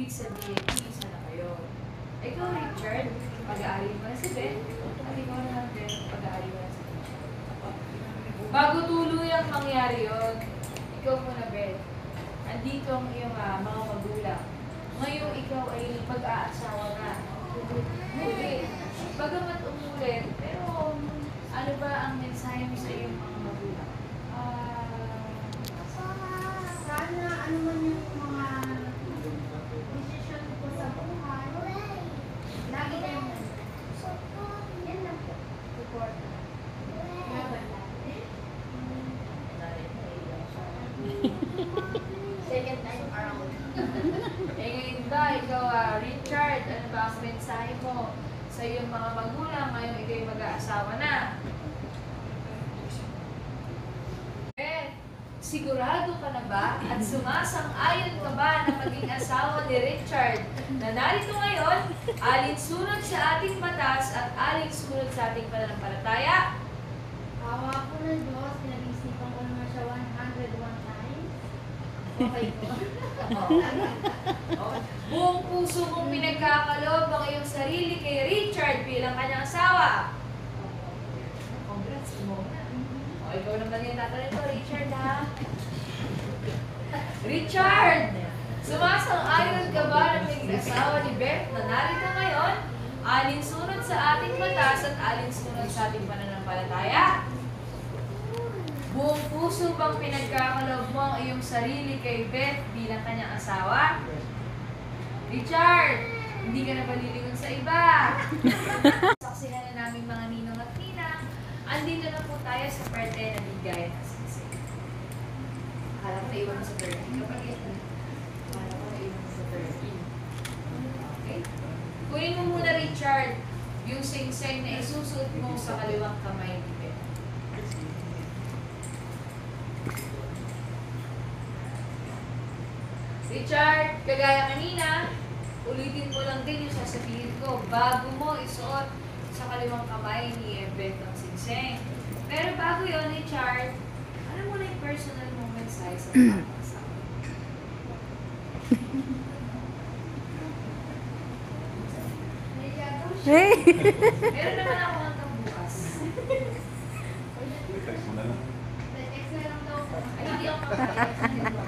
Ibig sabihin, isa na kayo. Ikaw, Richard, pag-aari mo na si Ben, at ikaw naman Ben, pag-aari mo na si Richard. Bago tuluyang mangyari yun, ikaw muna Ben, andito ang iyong mga magulang. Ngayon ikaw ay mag-aasawa na. Umulit. Bagamat umulit, pero ano ba ang mensahe mo sa iyong mga magulang? Sana ano man yung mga decision ko sa buhay, lagi kayong yan lang po. Support. Second time around. Ngayon ba, ikaw Richard, ano ba ang mensahe mo sa iyong mga magulang ngayong ikaw'y mag-aasawa na? Sigurado ka na ba at sumasang-ayon ka ba na maging asawa ni Richard na narito ngayon, alinsunod sa ating batas at alinsunod sa ating pananampalataya? Awa ko ng Diyos, pinag-isipan ko naman siya 101 times. Okay po. Buong puso mong pinagkakaloob ang iyong sarili kay Richard bilang kanyang asawa. Congrats mo na. O, ikaw naman yung tatanong ko, Richard, ha? Richard! Sumasang-ayon ka ba na maging asawa ni Beth na narito ngayon, alinsunod sa ating batas at alinsunod sa ating pananampalataya? Buong puso bang pinagkakaloob mo ang iyong sarili kay Beth bilang kanyang asawa? Richard! Hindi ka na palilingon sa iba. Saksihan na namin mga ninong at ninang. Andito na po tayo sa parte na bigayan ng singsing. Akala ko naiwan mo sa 13 kapag ito. Akala ko naiwan mo sa 13. Okay? Kunin mo muna, Richard, yung singsing na isusot mo sa kaliwang kamay ni Beth. Richard, kagaya kanina, ulitin mo lang din yung sasabihin ko bago mo isuot sa kaliwang kamay ni Beth ng singsing. Pero bago yun, Richard, ano mo na yung personal moment sa isang asawa? Hey! Meron naman ako hanggang bukas. Text na lang daw po. Ay, hindi ako makaka-text.